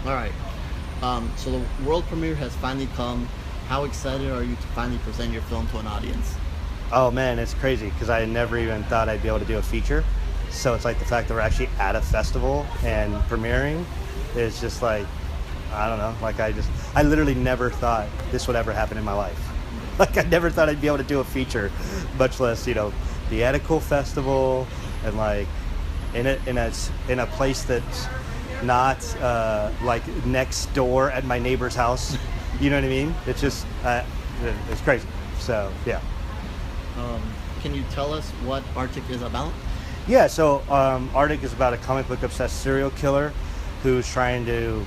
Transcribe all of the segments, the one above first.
All right. So the world premiere has finally come. How excited are you to finally present your film to an audience? Oh man, it's crazy because I never even thought I'd be able to do a feature. So it's like the fact that we're actually at a festival and premiering is just like, I don't know, like I literally never thought this would ever happen in my life. Like I never thought I'd be able to do a feature, much less, be at a cool festival and like in a place that's not like next door at my neighbor's house. You know what I mean? It's just, it's crazy. So yeah. Can you tell us what Artik is about? Yeah, so Artik is about a comic book obsessed serial killer who's trying to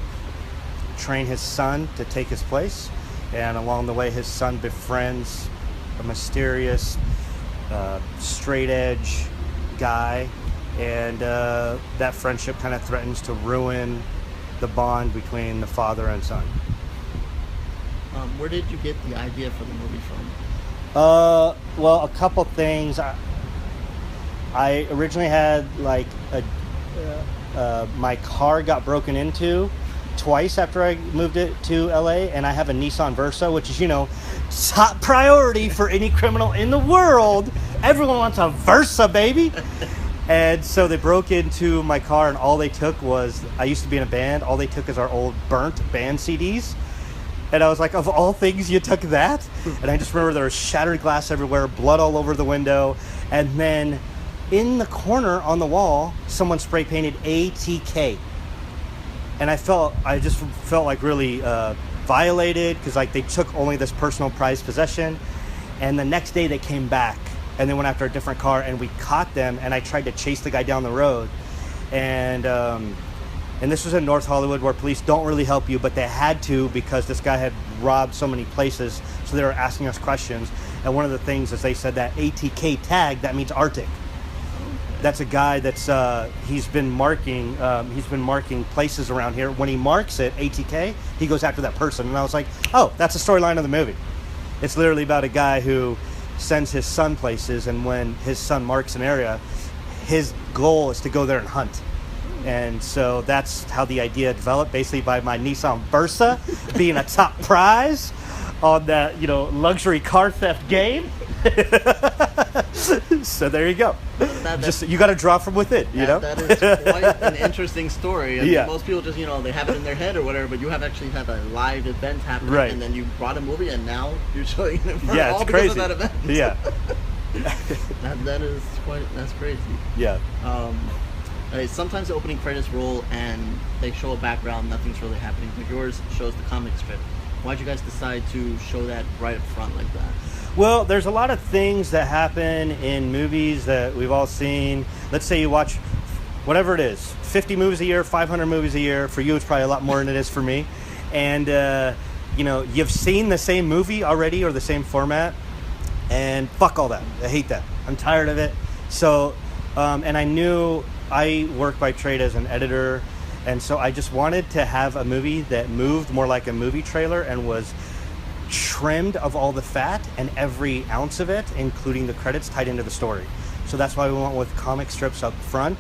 train his son to take his place. And along the way, his son befriends a mysterious, straight edge guy. And that friendship kind of threatens to ruin the bond between the father and son. Where did you get the idea for the movie from? Well, a couple things. I originally had like my car got broken into twice after I moved it to LA, and I have a Nissan Versa, which is top priority for any criminal in the world. Everyone wants a Versa, baby. And so they broke into my car, and all they took was, I used to be in a band, all they took is our old burnt band CDs. And I was like, of all things, you took that? And I just remember there was shattered glass everywhere, blood all over the window. And then in the corner on the wall, someone spray painted ATK. And I just felt like really violated because like they took only this personal prized possession. And the next day they came back and they went after a different car and we caught them. And I tried to chase the guy down the road. And this was in North Hollywood where police don't really help you, but they had to because this guy had robbed so many places. So they were asking us questions. And one of the things is they said that ATK tag, that means Artik. That's a guy that's, he's been marking places around here. When he marks it, ATK, he goes after that person. And I was like, oh, that's the storyline of the movie. It's literally about a guy who sends his son places. And when his son marks an area, his goal is to go there and hunt. And so that's how the idea developed, basically by my Nissan Versa being a top prize on that, luxury car theft game. So there you go. You got to draw from within, That is quite an interesting story. I mean, most people just, they have it in their head or whatever, but you have actually had a live event happen, right. And then you brought a movie, and now you're showing it for all it's because crazy. of that event. Yeah. That's crazy. Yeah. Sometimes the opening credits roll and they show a background, nothing's really happening, but yours shows the comic strip. Why'd you guys decide to show that right up front like that? Well, there's a lot of things that happen in movies that we've all seen. Let's say you watch whatever it is, 50 movies a year, 500 movies a year. For you, it's probably a lot more than it is for me. And, you've seen the same movie already or the same format. And fuck all that. I hate that. I'm tired of it. So, and I knew I work by trade as an editor, and so I just wanted to have a movie that moved more like a movie trailer and was trimmed of all the fat and every ounce of it, including the credits, tied into the story. So that's why we went with comic strips up front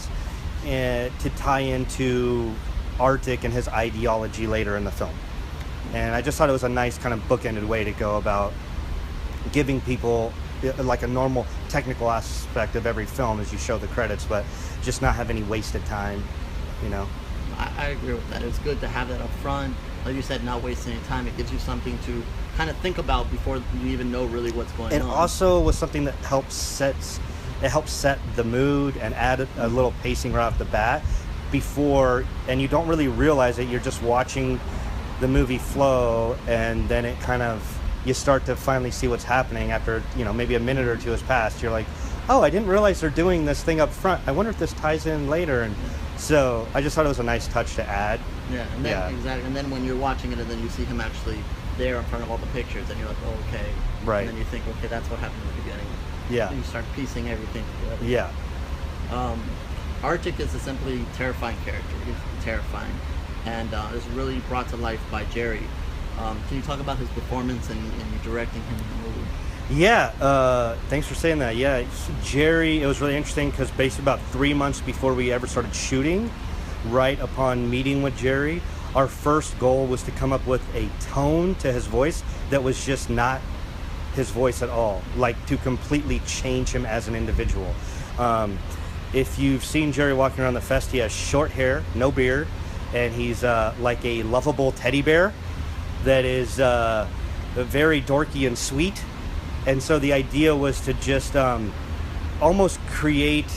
to tie into Artik and his ideology later in the film. And I just thought it was a nice kind of bookended way to go about giving people like a normal technical aspect of every film as you show the credits, but just not have any wasted time, I agree with that. It's good to have that up front. Like you said, not wasting any time. It gives you something to kind of think about before you even know really what's going on. And also was something that helps set the mood and add a little pacing right off the bat before, and you don't really realize it. You're just watching the movie flow, and then it kind of, you start to finally see what's happening after, maybe a minute or two has passed. You're like, oh, I didn't realize they're doing this thing up front. I wonder if this ties in later. And so I just thought it was a nice touch to add. Yeah, and then, exactly. And then when you're watching it and then you see him actually there in front of all the pictures, and you're like, oh, okay. Right. And then you think, okay, that's what happened in the beginning. Yeah. And you start piecing everything together. Yeah. Artik is a simply terrifying character. He's terrifying. And is really brought to life by Jerry. Can you talk about his performance and you directing him in the movie? Yeah, thanks for saying that. Yeah, Jerry, it was really interesting because basically about 3 months before we ever started shooting, right upon meeting with Jerry, our first goal was to come up with a tone to his voice that was just not his voice at all, like to completely change him as an individual. If you've seen Jerry walking around the fest, he has short hair, no beard, and he's like a lovable teddy bear that is very dorky and sweet. And so the idea was to just almost create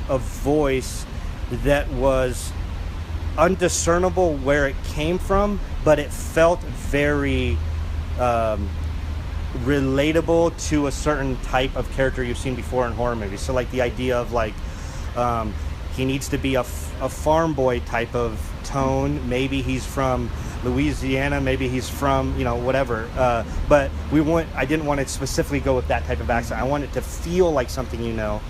a voice that was undiscernible where it came from, but it felt very relatable to a certain type of character you've seen before in horror movies. So like the idea of like he needs to be a farm boy type of tone. Maybe he's from Louisiana, maybe he's from, you know, whatever. But I didn't want to specifically go with that type of accent. I wanted it to feel like something you know,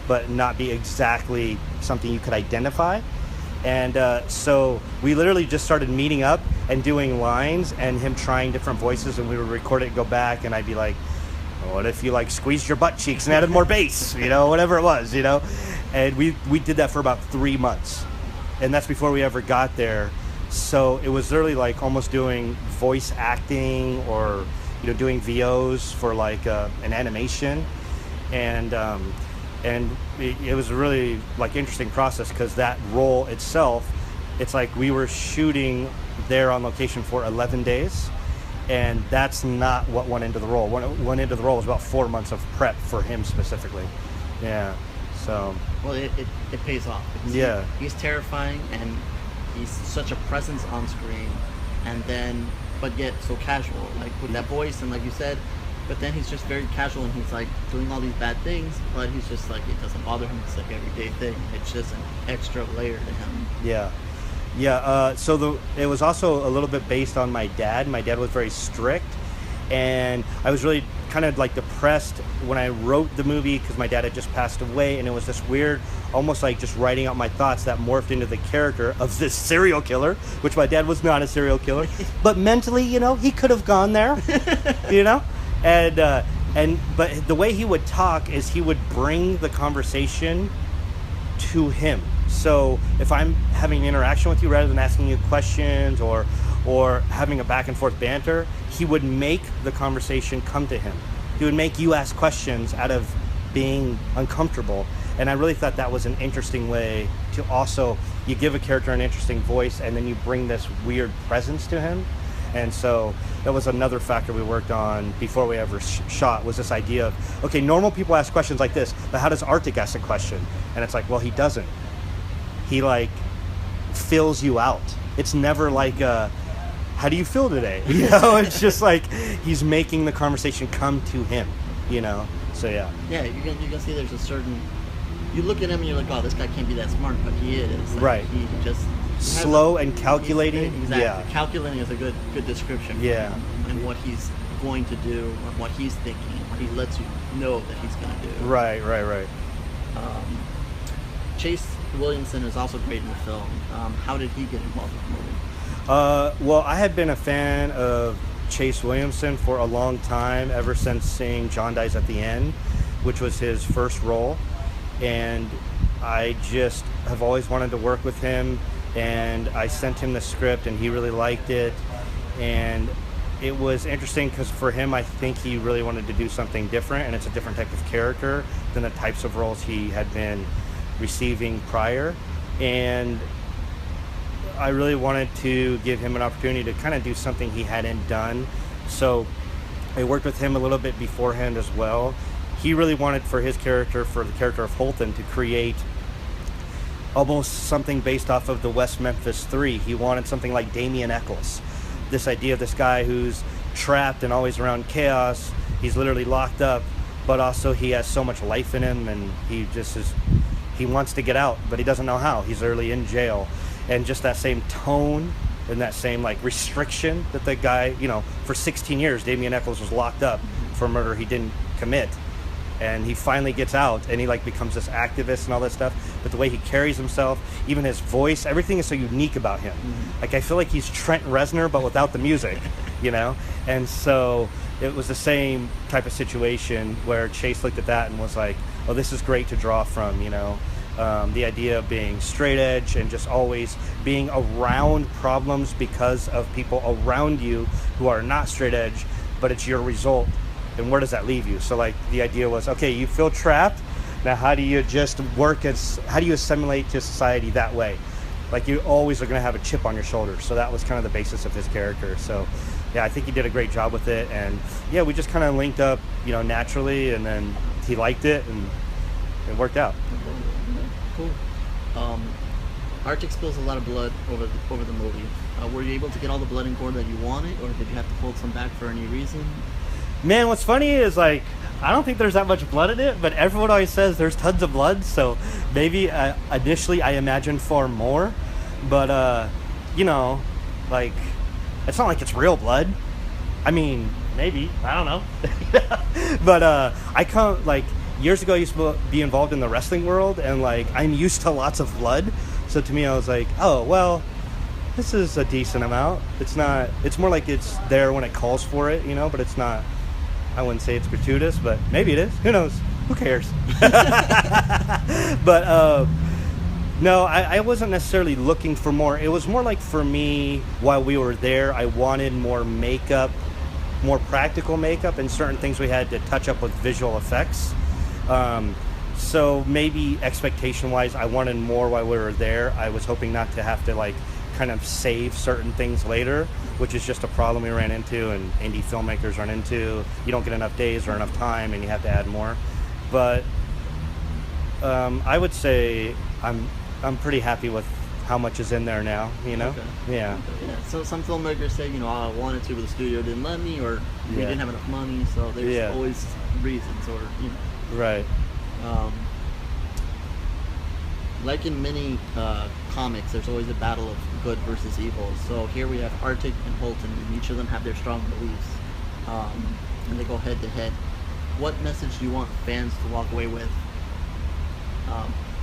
but not be exactly something you could identify. And so we literally just started meeting up and doing lines and him trying different voices, and we would record it and go back, and I'd be like, what if you like squeezed your butt cheeks and added more bass, you know, whatever it was, you know. And we did that for about 3 months, and that's before we ever got there. So it was literally like almost doing voice acting, or, you know, doing VOs for like an animation. And it was a really like interesting process, because that role itself, it's like we were shooting there on location for 11 days, and that's not what went into the role. What went into the role was about 4 months of prep for him specifically. Yeah. So. Well, it pays off. Yeah. He's terrifying, and he's such a presence on screen, and then, but yet so casual, like with that voice, and like you said, but then he's just very casual, and he's like doing all these bad things, but he's just like, it doesn't bother him. It's like everyday thing. It's just an extra layer to him. Yeah. Yeah, so it was also a little bit based on my dad. My dad was very strict, and I was really kind of like depressed when I wrote the movie, because my dad had just passed away, and it was this weird, almost like just writing out my thoughts that morphed into the character of this serial killer, which my dad was not a serial killer, but mentally, you know, he could have gone there, you know? But the way he would talk is he would bring the conversation to him. So if I'm having an interaction with you, rather than asking you questions or having a back and forth banter, he would make the conversation come to him. He would make you ask questions out of being uncomfortable. And I really thought that was an interesting way to also, you give a character an interesting voice, and then you bring this weird presence to him. And so that was another factor we worked on before we ever shot, was this idea of, okay, normal people ask questions like this, but how does Artik ask a question? And it's like, well, he doesn't. He like fills you out. It's never like, how do you feel today? You know, it's just like he's making the conversation come to him, you know? So yeah. Yeah, you can see there's a certain, you look at him and you're like, oh, this guy can't be that smart, but he is. Like, right. He just slow and calculating. Exactly. Yeah. Calculating is a good description. Yeah. And what he's going to do, and what he's thinking, what he lets you know that he's going to do. Right. Chase Williamson is also great in the film. How did he get involved with the movie? Well, I had been a fan of Chase Williamson for a long time, ever since seeing John Dies at the End, which was his first role. And I just have always wanted to work with him, and I sent him the script, and he really liked it. And it was interesting because for him, I think he really wanted to do something different, and it's a different type of character than the types of roles he had been receiving prior. And I really wanted to give him an opportunity to kind of do something he hadn't done. So I worked with him a little bit beforehand as well. He really wanted for his character, for the character of Holton, to create almost something based off of the West Memphis 3. He wanted something like Damien Eccles. This idea of this guy who's trapped and always around chaos. He's literally locked up, but also he has so much life in him, and he just is, he wants to get out, but he doesn't know how. He's literally in jail. And just that same tone and that same like restriction that the guy, you know, for 16 years, Damien Eccles was locked up for murder he didn't commit. And he finally gets out, and he like becomes this activist and all that stuff. But the way he carries himself, even his voice, everything is so unique about him. Mm-hmm. Like I feel like he's Trent Reznor, but without the music, you know? And so it was the same type of situation where Chase looked at that and was like, oh, this is great to draw from, you know? The idea of being straight edge and just always being around problems because of people around you who are not straight edge, but it's your result. And where does that leave you? So like the idea was, okay, you feel trapped. Now how do you just how do you assimilate to society that way? Like you always are going to have a chip on your shoulder. So that was kind of the basis of his character. So yeah, I think he did a great job with it. And yeah, we just kind of linked up, naturally, and then he liked it and it worked out. Cool. Artik spills a lot of blood over the movie. Were you able to get all the blood and gore that you wanted, or did you have to hold some back for any reason? Man, what's funny is like, I don't think there's that much blood in it, but everyone always says there's tons of blood, so maybe initially I imagined for more, but like, it's not like it's real blood. I mean, maybe, I don't know. But years ago I used to be involved in the wrestling world, and like, I'm used to lots of blood, so to me I was like, oh, well, this is a decent amount. It's more like it's there when it calls for it, but it's not, I wouldn't say it's gratuitous, but maybe it is. Who knows? Who cares? But no, I wasn't necessarily looking for more. It was more like, for me, while we were there, I wanted more makeup, more practical makeup, and certain things we had to touch up with visual effects. So maybe expectation-wise, I wanted more while we were there. I was hoping not to have to like kind of save certain things later, which is just a problem we ran into and indie filmmakers run into. You don't get enough days or enough time and you have to add more. But I would say I'm pretty happy with how much is in there now, Okay. Yeah. Okay. Yeah. So some filmmakers say, I wanted to, but the studio didn't let me, or we didn't have enough money, so there's always reasons, or, Right. Like in many comics, there's always a battle of good versus evil. So here we have Artik and Holton, and each of them have their strong beliefs, and they go head to head. What message do you want fans to walk away with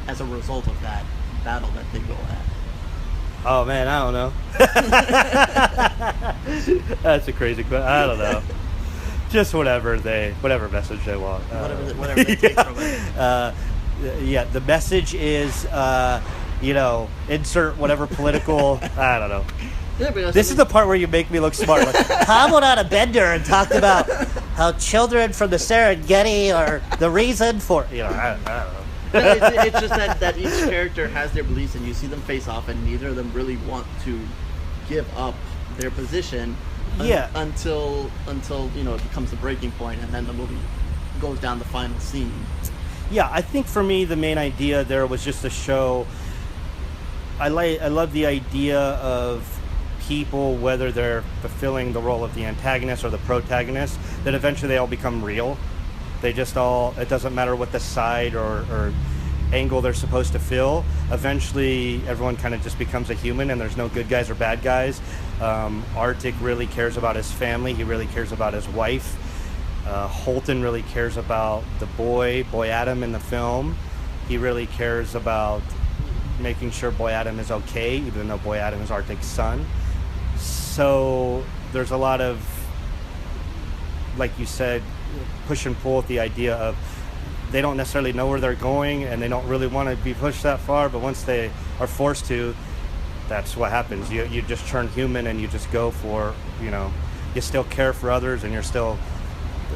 as a result of that battle that they go at? Oh man, I don't know. That's a crazy question. I don't know. Just whatever message they want. Whatever they take from it. Yeah, the message is, insert whatever political. I don't know. Yeah, but this is the part where you make me look smart. Like, Tom went on a bender and talked about how children from the Serengeti are the reason for. I don't know. It's just that each character has their beliefs, and you see them face off, and neither of them really want to give up their position. Until it becomes the breaking point, and then the movie goes down the final scene. Yeah, I think for me the main idea there was just to show. I love the idea of people, whether they're fulfilling the role of the antagonist or the protagonist, that eventually they all become real. They just it doesn't matter what the side or angle they're supposed to fill. Eventually everyone kind of just becomes a human, and there's no good guys or bad guys. Artik really cares about his family. He really cares about his wife. Holton really cares about the boy Adam in the film. He really cares about making sure boy Adam is okay, even though boy Adam is Artik's son. So there's a lot of, like you said, push and pull with the idea of they don't necessarily know where they're going, and they don't really want to be pushed that far, but once they are forced to, that's what happens. You just turn human, and you just go for, you still care for others, and you're still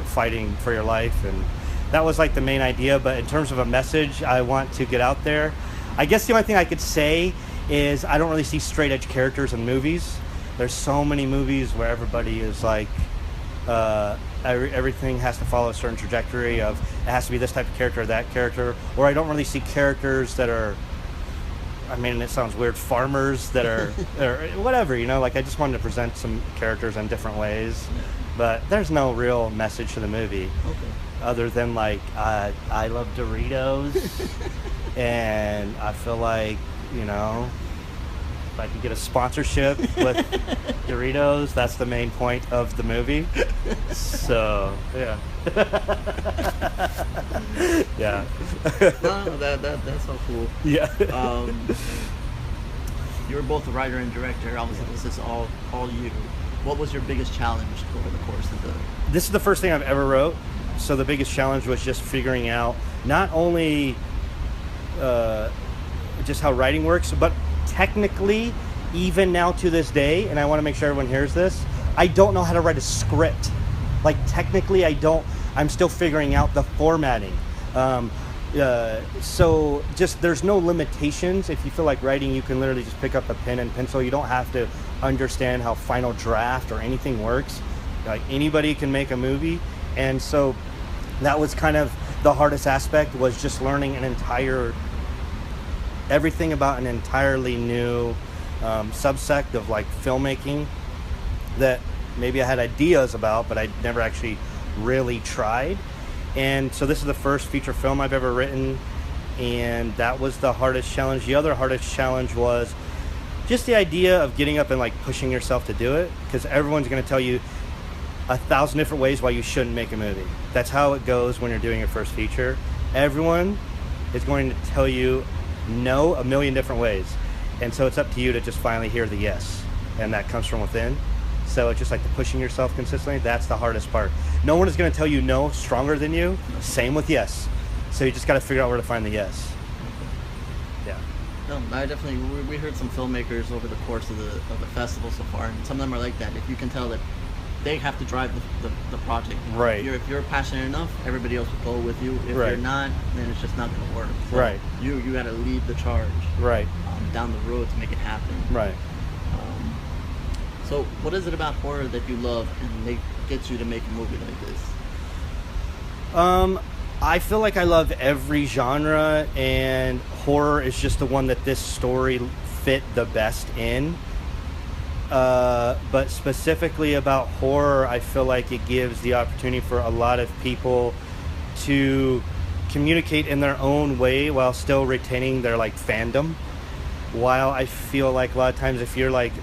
fighting for your life. And that was like the main idea. But in terms of a message I want to get out there, I guess the only thing I could say is I don't really see straight edge characters in movies. There's so many movies where everybody is like, everything has to follow a certain trajectory of it has to be this type of character or that character, or I don't really see characters that are, I mean, it sounds weird, farmers that are or whatever, like I just wanted to present some characters in different ways. But there's no real message to the movie, other than like I love Doritos, and I feel like if I could get a sponsorship with Doritos, that's the main point of the movie. So yeah, yeah. No, that's so cool. Yeah. You were both a writer and director. Obviously, this is all you. What was your biggest challenge over the course of the... This is the first thing I've ever wrote, so the biggest challenge was just figuring out not only just how writing works. But technically, even now to this day, and I want to make sure everyone hears this, I don't know how to write a script. Like, technically, I'm still figuring out the formatting. So just there's no limitations. If you feel like writing, you can literally just pick up a pen and pencil. You don't have to understand how final draft or anything works. Like, anybody can make a movie. And so that was kind of the hardest aspect, was just learning everything about an entirely new subsect of like filmmaking that maybe I had ideas about, but I never actually really tried. And so this is the first feature film I've ever written, and that was the hardest challenge. The other hardest challenge was just the idea of getting up and like pushing yourself to do it, because everyone's going to tell you 1,000 different ways why you shouldn't make a movie. That's how it goes when you're doing your first feature. Everyone is going to tell you no a million different ways, and so it's up to you to just finally hear the yes, and that comes from within. So it's just like the pushing yourself consistently. That's the hardest part. No one is going to tell you no stronger than you. Same with yes. So you just got to figure out where to find the yes. Yeah. No, I definitely. We heard some filmmakers over the course of the festival so far, and some of them are like that. If you can tell that they have to drive the project. Right. If you're passionate enough, everybody else will go with you. If you're not, then it's just not going to work. So right. You got to lead the charge. Right. Down the road to make it happen. Right. So what is it about horror that you love and gets you to make a movie like this? I feel like I love every genre, and horror is just the one that this story fit the best in. But specifically about horror, I feel like it gives the opportunity for a lot of people to communicate in their own way while still retaining their like fandom. While I feel like a lot of times if you're like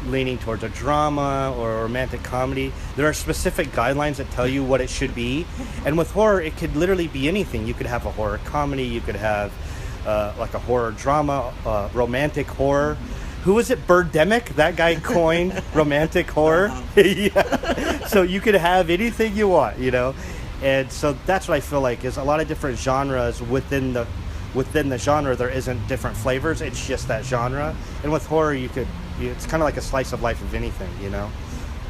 leaning towards a drama or a romantic comedy, there are specific guidelines that tell you what it should be. And with horror, it could literally be anything. You could have a horror comedy, you could have like a horror drama, romantic horror. Who was it? Birdemic? That guy coined romantic horror. Yeah. So you could have anything you want, you know. And so that's what I feel like is a lot of different genres within the genre. There isn't different flavors. It's just that genre. And with horror, it's kind of like a slice of life of anything, you know.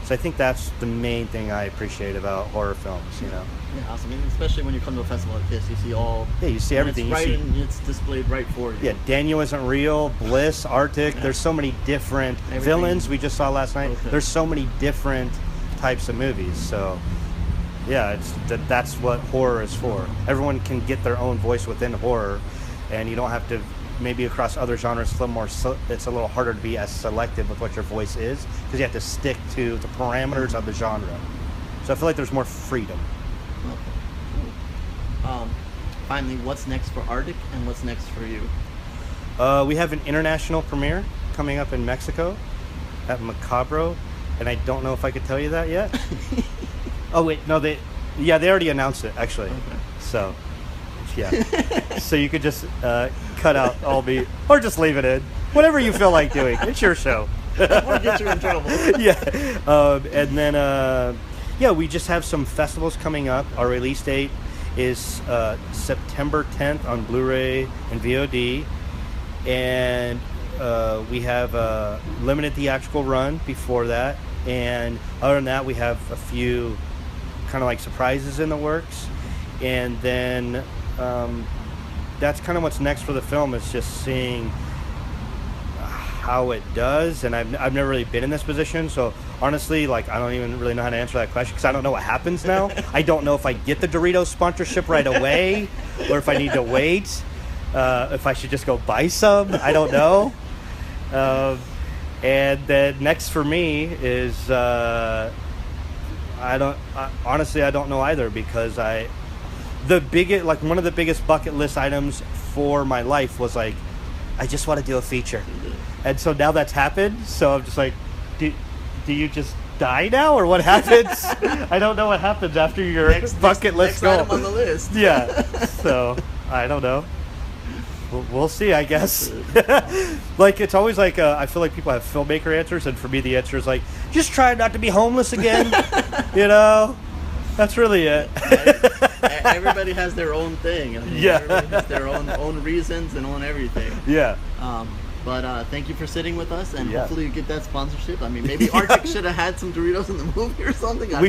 So I think that's the main thing I appreciate about horror films, you know. Yeah, awesome. And especially when you come to a festival like this, you see all. Yeah, you see everything. And it's displayed right for you. Yeah, Daniel Isn't Real, Bliss, Artik. Yeah. There's so many different villains we just saw last night. Okay. There's so many different types of movies. So yeah, that's what horror is for. Everyone can get their own voice within horror, and you don't have to. Maybe across other genres, it's a little harder to be as selective with what your voice is, because you have to stick to the parameters of the genre. So I feel like there's more freedom. Okay. Finally, what's next for Artik and what's next for you? We have an international premiere coming up in Mexico at Macabro, and I don't know if I could tell you that yet. Oh wait, no, they already announced it actually. Okay. So. Yeah. So you could just cut out all me, or just leave it in. Whatever you feel like doing. It's your show. Or get you in trouble. Yeah. And then, we just have some festivals coming up. Our release date is September 10th on Blu-ray and VOD. And we have a limited theatrical run before that. And other than that, we have a few kind of like surprises in the works. And then that's kind of what's next for the film, is just seeing how it does. And I've never really been in this position, so honestly, like, I don't even really know how to answer that question, because I don't know what happens now. I don't know if I get the Doritos sponsorship right away, or if I need to wait, if I should just go buy some. I don't know. And then next for me is honestly I don't know either, because one of the biggest bucket list items for my life was like, I just want to do a feature. And so now that's happened, so I'm just like, do you just die now, or what happens? I don't know what happens after your bucket list goal. Next item on the list. Yeah, so I don't know. We'll see, I guess. Like, it's always like, I feel like people have filmmaker answers, and for me the answer is like, just try not to be homeless again. You know? That's really it. everybody has their own thing. I mean, Yeah. everybody has their own reasons and own everything. Yeah. But thank you for sitting with us, and Yeah. hopefully you get that sponsorship. I mean, maybe Artik should have had some Doritos in the movie or something. I don't